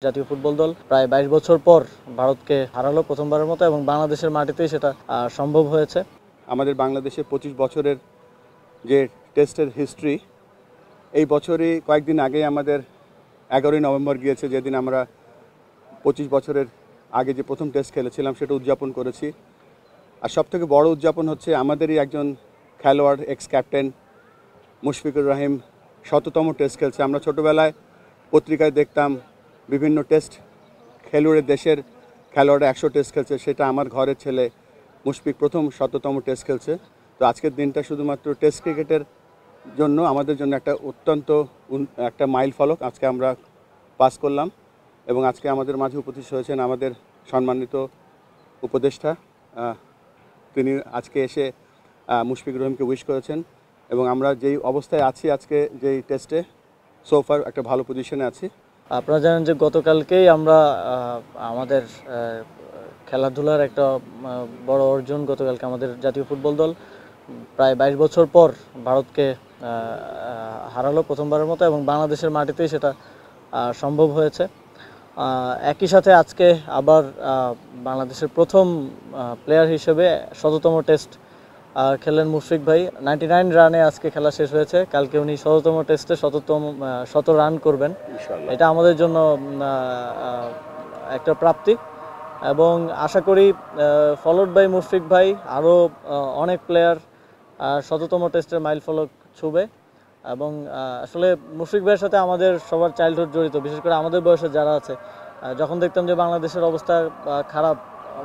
জাতীয় ফুটবল দল প্রায় 22 বছর পর ভারতকে হারালো প্রথমবারের মতো এবং বাংলাদেশের মাটিতেই সেটা সম্ভব হয়েছে। আমাদের বাংলাদেশে 25 বছরের যে টেস্টের হিস্ট্রি, এই বছরই কয়েকদিন আগে আমাদের 11ই নভেম্বর গিয়েছে, যেদিন আমরা 25 বছরের আগে যে প্রথম টেস্ট খেলেছিলাম সেটা উদযাপন করেছি। আর সবথেকে বড় উদযাপন হচ্ছে আমাদেরই একজন খেলোয়াড়, এক্স ক্যাপ্টেন মুশফিকুর রহিম শততম টেস্ট খেলছে। আমরা ছোটোবেলায় পত্রিকায় দেখতাম বিভিন্ন টেস্ট খেলুড়ে দেশের খেলোয়াড়রা 100 টেস্ট খেলছে, সেটা আমার ঘরের ছেলে মুশফিক প্রথম শততম টেস্ট খেলছে। তো আজকের দিনটা শুধুমাত্র টেস্ট ক্রিকেটের জন্য আমাদের জন্য একটা অত্যন্ত একটা মাইল ফলক আজকে আমরা পাস করলাম। এবং আজকে আমাদের মাঝে উপস্থিত হয়েছেন আমাদের সম্মানিত উপদেষ্টা, তিনি আজকে এসে মুশফিকুর রহিমকে উইশ করেছেন। এবং আমরা যেই অবস্থায় আছি আজকে যেই টেস্টে সোফার একটা ভালো পজিশনে আছি। আপনারা জানেন যে গতকালকেই আমরা আমাদের খেলাধুলার একটা বড় অর্জন, গতকালকে আমাদের জাতীয় ফুটবল দল প্রায় 22 বছর পর ভারতকে হারালো প্রথমবারের মতো এবং বাংলাদেশের মাটিতেই সেটা সম্ভব হয়েছে। একই সাথে আজকে আবার বাংলাদেশের প্রথম প্লেয়ার হিসেবে শততম টেস্ট খেলেন মুশফিক ভাই। 99 রানে আজকে খেলা শেষ হয়েছে। কালকে উনি শততম টেস্টে শত রান করবেন, এটা আমাদের জন্য একটা প্রাপ্তি। এবং আশা করি ফলোড বাই মুশফিক ভাই আরও অনেক প্লেয়ার শততম টেস্টের মাইল ফলক ছুবে। এবং আসলে মুশফিক ভাইয়ের সাথে আমাদের সবার চাইল্ডহুড জড়িত, বিশেষ করে আমাদের বয়সে যারা আছে। যখন দেখতাম যে বাংলাদেশের অবস্থা খারাপ,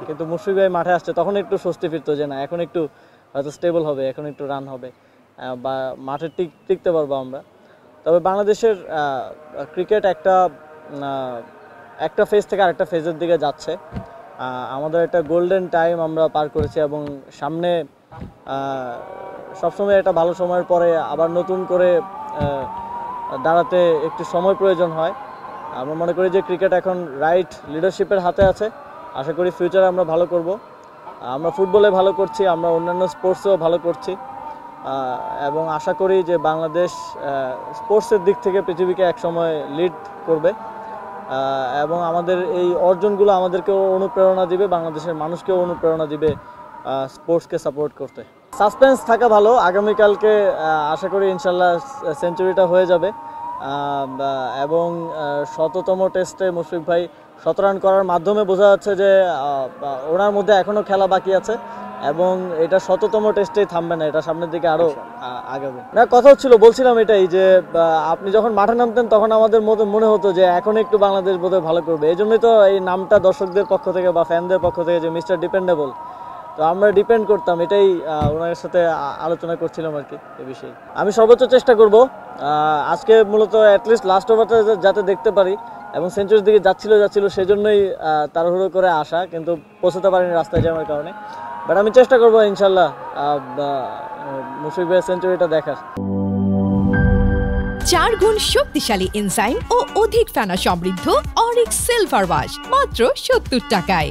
কিন্তু মুশফিক ভাই মাঠে আসছে, তখন একটু স্বস্তি ফিরত যে না, এখন একটু হয়তো স্টেবল হবে, এখন একটু রান হবে বা মাঠে টিকতে পারবো আমরা। তবে বাংলাদেশের ক্রিকেট একটা ফেজ থেকে আরেকটা ফেজের দিকে যাচ্ছে। আমাদের একটা গোল্ডেন টাইম আমরা পার করেছি এবং সামনে সবসময় একটা ভালো সময়ের পরে আবার নতুন করে দাঁড়াতে একটু সময় প্রয়োজন হয়। আমরা মনে করি যে ক্রিকেট এখন রাইট লিডারশিপের হাতে আছে। আশা করি ফিউচারে আমরা ভালো করব। আমরা ফুটবলে ভালো করছি, আমরা অন্যান্য স্পোর্টসেও ভালো করছি এবং আশা করি যে বাংলাদেশ স্পোর্টসের দিক থেকে পৃথিবীকে একসময় লিড করবে এবং আমাদের এই অর্জনগুলো আমাদেরকেও অনুপ্রেরণা দিবে, বাংলাদেশের মানুষকেও অনুপ্রেরণা দিবে স্পোর্টসকে সাপোর্ট করতে। সাসপেন্স থাকা ভালো, আগামীকালকে আশা করি ইনশাল্লাহ সেঞ্চুরিটা হয়ে যাবে এবং শততম টেস্টে মুশফিক ভাই 100 রান করার মাধ্যমে বোঝা যাচ্ছে যে ওনার মধ্যে এখনও খেলা বাকি আছে এবং এটা শততম টেস্টেই থামবে না, এটা সামনের দিকে আরও আগাবে। না, কথা হচ্ছিল, বলছিলাম এটাই যে আপনি যখন মাঠে নামতেন তখন আমাদের মনে হতো যে এখন একটু বাংলাদেশ বোধহয় ভালো করবে। এই জন্যই তো এই নামটা দর্শকদের পক্ষ থেকে বা ফ্যানদের পক্ষ থেকে যে মিস্টার ডিপেন্ডেবল, তো আমরা ডিপেন্ড করতাম, এটাই ওনার সাথে আলোচনা করছিলাম আর কি এই বিষয়ে। আমি সর্বোচ্চ চেষ্টা করব আজকে, মূলত অ্যাটলিস্ট লাস্ট ওভারটা যাতে দেখতে পারি এবং সেঞ্চুরির দিকে যাচ্ছিল সেজন্যই তাড়াহুড়ো করে আসা, কিন্তু পৌঁছতে পারিনি রাস্তায় জ্যামের কারণে। বাট আমি চেষ্টা করবো ইনশাল্লাহ মুশফিক ভাইয়ের সেঞ্চুরিটা দেখার। 4 গুণ শক্তিশালী এনজাইম ও অধিক ফেনা সমৃদ্ধ অরিক সিলভার ওয়াশ মাত্র 70 টাকায়।